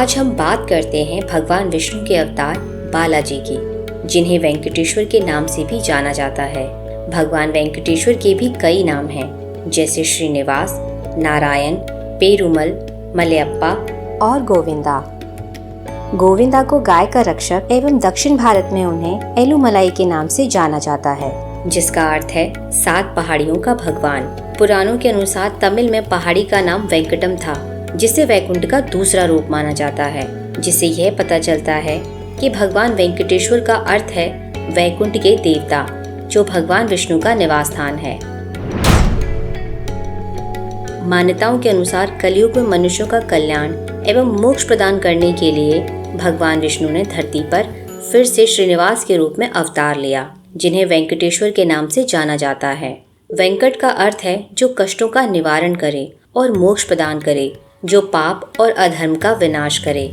आज हम बात करते हैं भगवान विष्णु के अवतार बालाजी की, जिन्हें वेंकटेश्वर के नाम से भी जाना जाता है। भगवान वेंकटेश्वर के भी कई नाम हैं, जैसे श्रीनिवास, नारायण, पेरुमल, मलयप्पा और गोविंदा। गोविंदा को गाय का रक्षक एवं दक्षिण भारत में उन्हें एलुमलाई के नाम से जाना जाता है, जिसका अर्थ है 7 पहाड़ियों का भगवान। पुराणों के अनुसार तमिल में पहाड़ी का नाम वेंकटम था, जिसे वैकुंठ का दूसरा रूप माना जाता है, जिससे यह पता चलता है कि भगवान वेंकटेश्वर का अर्थ है वैकुंठ के देवता, जो भगवान विष्णु का निवास स्थान है। मान्यताओं के अनुसार कलयुग में मनुष्यों का कल्याण एवं मोक्ष प्रदान करने के लिए भगवान विष्णु ने धरती पर फिर से श्रीनिवास के रूप में अवतार लिया, जिन्हें वेंकटेश्वर के नाम से जाना जाता है। वेंकट का अर्थ है जो कष्टों का निवारण करे और मोक्ष प्रदान करे, जो पाप और अधर्म का विनाश करे।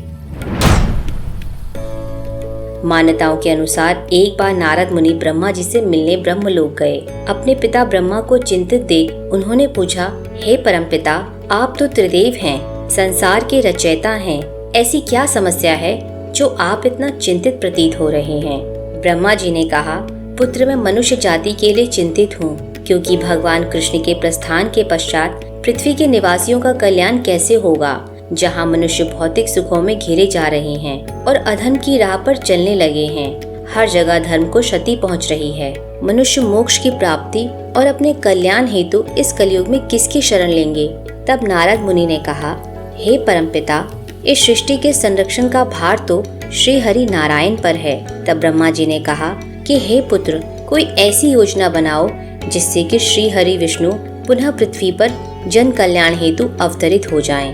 मान्यताओं के अनुसार एक बार नारद मुनि ब्रह्मा जी से मिलने ब्रह्मलोक गए। अपने पिता ब्रह्मा को चिंतित देख उन्होंने पूछा, हे परमपिता, आप तो त्रिदेव हैं, संसार के रचयिता हैं, ऐसी क्या समस्या है जो आप इतना चिंतित प्रतीत हो रहे हैं? ब्रह्मा जी ने कहा, पुत्र, मैं मनुष्य जाति के लिए चिंतित हूँ, क्योंकि भगवान कृष्ण के प्रस्थान के पश्चात पृथ्वी के निवासियों का कल्याण कैसे होगा, जहाँ मनुष्य भौतिक सुखों में घिरे जा रहे हैं और अधर्म की राह पर चलने लगे हैं। हर जगह धर्म को क्षति पहुँच रही है। मनुष्य मोक्ष की प्राप्ति और अपने कल्याण हेतु इस कलयुग में किसकी शरण लेंगे? तब नारद मुनि ने कहा, हे परमपिता, इस सृष्टि के संरक्षण का भार तो श्री हरि नारायण पर है। तब ब्रह्मा जी ने कहा कि हे पुत्र, कोई ऐसी योजना बनाओ जिससे कि श्री हरि विष्णु पुनः पृथ्वी पर जन कल्याण हेतु अवतरित हो जाएं।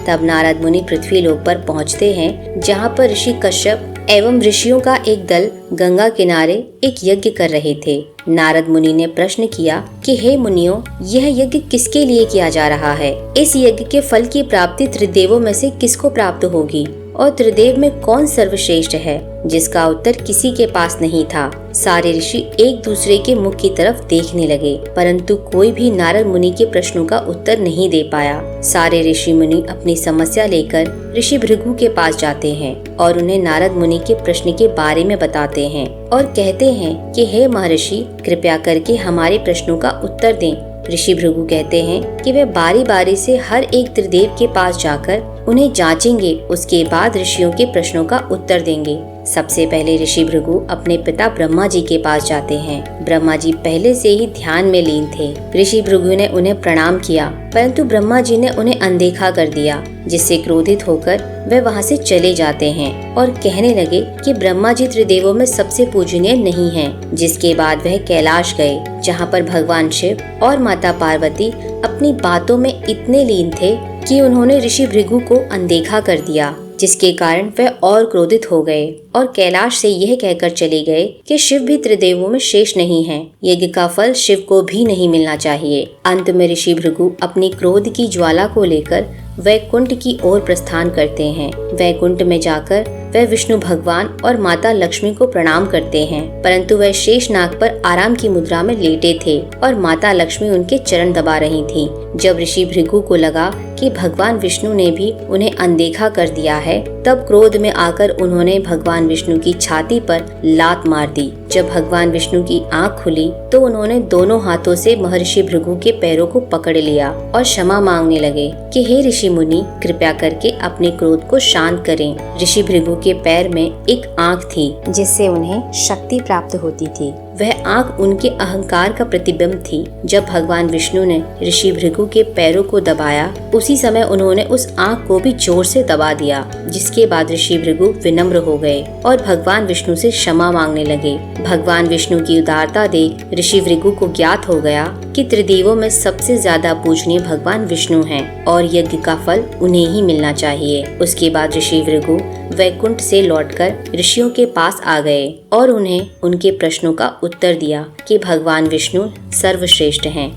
तब नारद मुनि पृथ्वी लोक पर पहुंचते हैं, जहां पर ऋषि कश्यप एवं ऋषियों का एक दल गंगा किनारे एक यज्ञ कर रहे थे। नारद मुनि ने प्रश्न किया कि हे मुनियों, यह यज्ञ किसके लिए किया जा रहा है? इस यज्ञ के फल की प्राप्ति त्रिदेवों में से किसको प्राप्त होगी और त्रिदेव में कौन सर्वश्रेष्ठ है? जिसका उत्तर किसी के पास नहीं था। सारे ऋषि एक दूसरे के मुख की तरफ देखने लगे, परंतु कोई भी नारद मुनि के प्रश्नों का उत्तर नहीं दे पाया। सारे ऋषि मुनि अपनी समस्या लेकर ऋषि भृगु के पास जाते हैं और उन्हें नारद मुनि के प्रश्न के बारे में बताते हैं और कहते हैं कि हे महर्षि, कृपया करके हमारे प्रश्नों का उत्तर दें। ऋषि भृगु कहते हैं कि वे बारी बारी से हर एक त्रिदेव के पास जाकर उन्हें जांचेंगे, उसके बाद ऋषियों के प्रश्नों का उत्तर देंगे। सबसे पहले ऋषि भृगु अपने पिता ब्रह्मा जी के पास जाते हैं। ब्रह्मा जी पहले से ही ध्यान में लीन थे। ऋषि भृगु ने उन्हें प्रणाम किया, परंतु ब्रह्मा जी ने उन्हें अनदेखा कर दिया, जिससे क्रोधित होकर वे वहां से चले जाते हैं और कहने लगे कि ब्रह्मा जी त्रिदेवों में सबसे पूजनीय नहीं हैं। जिसके बाद वह कैलाश गए, जहां पर भगवान शिव और माता पार्वती अपनी बातों में इतने लीन थे कि उन्होंने ऋषि भृगु को अनदेखा कर दिया, जिसके कारण वह और क्रोधित हो गए और कैलाश से यह कहकर चले गए कि शिव भी त्रिदेवों में शेष नहीं है, यज्ञ का फल शिव को भी नहीं मिलना चाहिए। अंत में ऋषि भृगु अपनी क्रोध की ज्वाला को लेकर वैकुंठ की ओर प्रस्थान करते हैं। वैकुंठ में जाकर वह विष्णु भगवान और माता लक्ष्मी को प्रणाम करते हैं, परंतु वह शेषनाग पर आराम की मुद्रा में लेटे थे और माता लक्ष्मी उनके चरण दबा रही थी। जब ऋषि भृगु को लगा कि भगवान विष्णु ने भी उन्हें अनदेखा कर दिया है, तब क्रोध में आकर उन्होंने भगवान विष्णु की छाती पर लात मार दी। जब भगवान विष्णु की आंख खुली तो उन्होंने दोनों हाथों से महर्षि भृगु के पैरों को पकड़ लिया और क्षमा मांगने लगे कि हे ऋषि मुनि, कृपया करके अपने क्रोध को शांत करें। ऋषि भृगु के पैर में एक आंख थी, जिससे उन्हें शक्ति प्राप्त होती थी। वह आंख उनके अहंकार का प्रतिबिंब थी। जब भगवान विष्णु ने ऋषि भृगु के पैरों को दबाया, उसी समय उन्होंने उस आंख को भी जोर से दबा दिया, जिसके बाद ऋषि भृगु विनम्र हो गए और भगवान विष्णु से क्षमा मांगने लगे। भगवान विष्णु की उदारता देख ऋषि भृगु को ज्ञात हो गया कि त्रिदेवों में सबसे ज्यादा पूजनीय भगवान विष्णु हैं और यज्ञ का फल उन्हें ही मिलना चाहिए। उसके बाद ऋषि भृगु वैकुंठ से लौटकर ऋषियों के पास आ गए और उन्हें उनके प्रश्नों का उत्तर दिया कि भगवान विष्णु सर्वश्रेष्ठ हैं।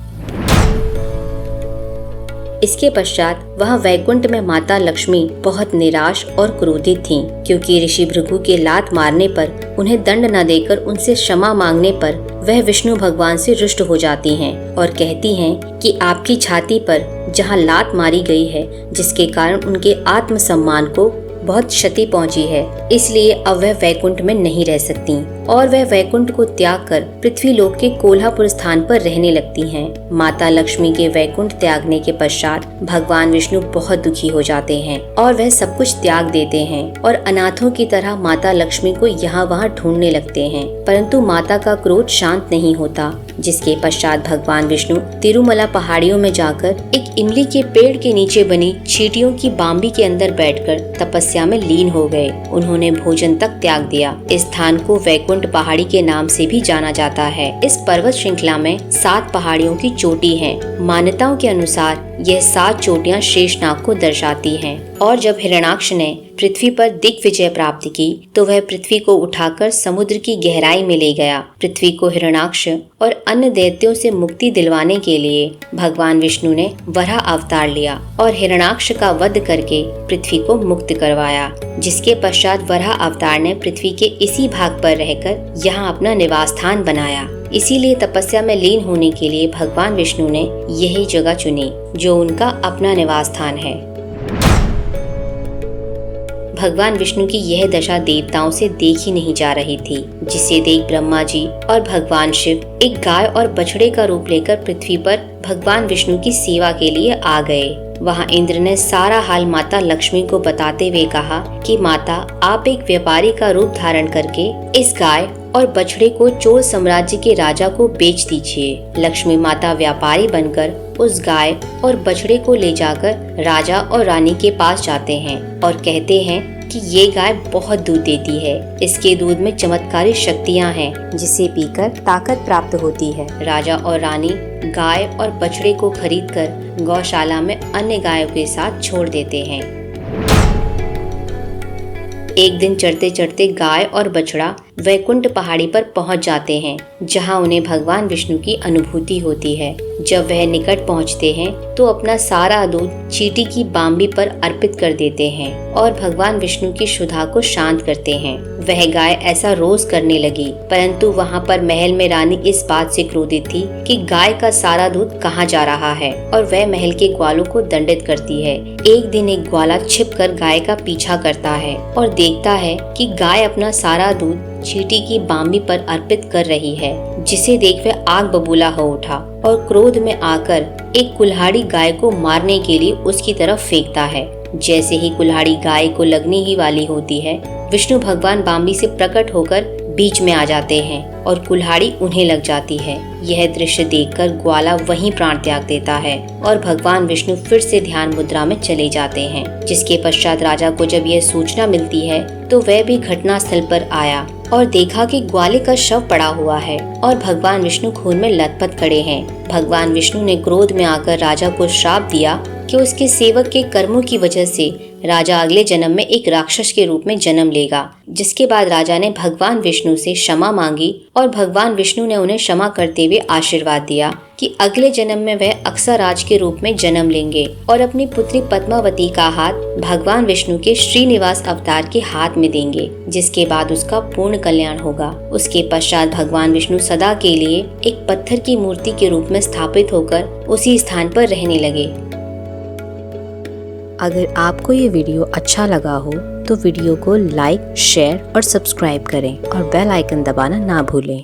इसके पश्चात वहाँ वैकुंठ में माता लक्ष्मी बहुत निराश और क्रोधित थीं, क्योंकि ऋषि भृगु के लात मारने पर उन्हें दंड न देकर उनसे क्षमा मांगने पर वह विष्णु भगवान से रुष्ट हो जाती हैं और कहती हैं कि आपकी छाती पर जहाँ लात मारी गई है, जिसके कारण उनके आत्मसम्मान को बहुत क्षति पहुंची है, इसलिए अब वह वैकुंठ में नहीं रह सकती और वह वैकुंठ को त्याग कर पृथ्वी लोक के कोल्हापुर स्थान पर रहने लगती हैं। माता लक्ष्मी के वैकुंठ त्यागने के पश्चात भगवान विष्णु बहुत दुखी हो जाते हैं और वह सब कुछ त्याग देते हैं और अनाथों की तरह माता लक्ष्मी को यहाँ वहाँ ढूंढने लगते हैं, परंतु माता का क्रोध शांत नहीं होता। जिसके पश्चात भगवान विष्णु तिरुमला पहाड़ियों में जाकर एक इमली के पेड़ के नीचे बनी चींटियों की बाम्बी के अंदर बैठकर तपस्या में लीन हो गए। उन्होंने भोजन तक त्याग दिया। इस स्थान को वैकुंठ पहाड़ी के नाम से भी जाना जाता है। इस पर्वत श्रृंखला में 7 पहाड़ियों की चोटी है। मान्यताओं के अनुसार यह 7 चोटियां शेषनाग को दर्शाती हैं। और जब हिरण्याक्ष ने पृथ्वी पर दिग्विजय प्राप्त की तो वह पृथ्वी को उठाकर समुद्र की गहराई में ले गया। पृथ्वी को हिरण्याक्ष और अन्य दैत्यों से मुक्ति दिलवाने के लिए भगवान विष्णु ने वराह अवतार लिया और हिरण्याक्ष का वध करके पृथ्वी को मुक्त करवाया। जिसके पश्चात वराह अवतार ने पृथ्वी के इसी भाग पर रहकर यहाँ अपना निवास स्थान बनाया। इसीलिए तपस्या में लीन होने के लिए भगवान विष्णु ने यही जगह चुनी जो उनका अपना निवास स्थान है। भगवान विष्णु की यह दशा देवताओं से देखी नहीं जा रही थी, जिसे देख ब्रह्मा जी और भगवान शिव एक गाय और बछड़े का रूप लेकर पृथ्वी पर भगवान विष्णु की सेवा के लिए आ गए। वहाँ इंद्र ने सारा हाल माता लक्ष्मी को बताते हुए कहा कि माता, आप एक व्यापारी का रूप धारण करके इस गाय और बछड़े को चोल साम्राज्य के राजा को बेच दीजिए। लक्ष्मी माता व्यापारी बनकर उस गाय और बछड़े को ले जाकर राजा और रानी के पास जाते हैं और कहते हैं कि ये गाय बहुत दूध देती है। इसके दूध में चमत्कारी शक्तियाँ हैं, जिसे पीकर ताकत प्राप्त होती है। राजा और रानी गाय और बछड़े को खरीदकर गौशाला में अन्य गायों के साथ छोड़ देते हैं। एक दिन चढ़ते चढ़ते गाय और बछड़ा वैकुंठ पहाड़ी पर पहुंच जाते हैं, जहां उन्हें भगवान विष्णु की अनुभूति होती है। जब वह निकट पहुंचते हैं तो अपना सारा दूध चींटी की बाम्बी पर अर्पित कर देते हैं और भगवान विष्णु की क्षुधा को शांत करते हैं। वह गाय ऐसा रोज करने लगी, परंतु वहां पर महल में रानी इस बात से क्रोधित थी कि गाय का सारा दूध कहाँ जा रहा है और वह महल के ग्वालों को दंडित करती है। एक दिन एक ग्वाला छिपकर गाय का पीछा करता है और देखता है कि गाय अपना सारा दूध चींटी की बाम्बी पर अर्पित कर रही है, जिसे देख वह आग बबूला हो उठा और क्रोध में आकर एक कुल्हाड़ी गाय को मारने के लिए उसकी तरफ फेंकता है। जैसे ही कुल्हाड़ी गाय को लगने ही वाली होती है, विष्णु भगवान बाम्बी से प्रकट होकर बीच में आ जाते हैं और कुल्हाड़ी उन्हें लग जाती है। यह दृश्य देखकर ग्वाला वहीं प्राण त्याग देता है और भगवान विष्णु फिर से ध्यान मुद्रा में चले जाते हैं। जिसके पश्चात राजा को जब यह सूचना मिलती है तो वह भी घटना स्थल पर आया और देखा कि ग्वाले का शव पड़ा हुआ है और भगवान विष्णु खून में लथपथ खड़े हैं। भगवान विष्णु ने क्रोध में आकर राजा को श्राप दिया कि उसके सेवक के कर्मों की वजह से राजा अगले जन्म में एक राक्षस के रूप में जन्म लेगा। जिसके बाद राजा ने भगवान विष्णु से क्षमा मांगी और भगवान विष्णु ने उन्हें क्षमा करते हुए आशीर्वाद दिया कि अगले जन्म में वह अक्सराज के रूप में जन्म लेंगे और अपनी पुत्री पद्मावती का हाथ भगवान विष्णु के श्रीनिवास अवतार के हाथ में देंगे, जिसके बाद उसका पूर्ण कल्याण होगा। उसके पश्चात भगवान विष्णु सदा के लिए एक पत्थर की मूर्ति के रूप में स्थापित होकर उसी स्थान पर रहने लगे। अगर आपको ये वीडियो अच्छा लगा हो तो वीडियो को लाइक, शेयर और सब्सक्राइब करें और बेल आइकन दबाना ना भूलें।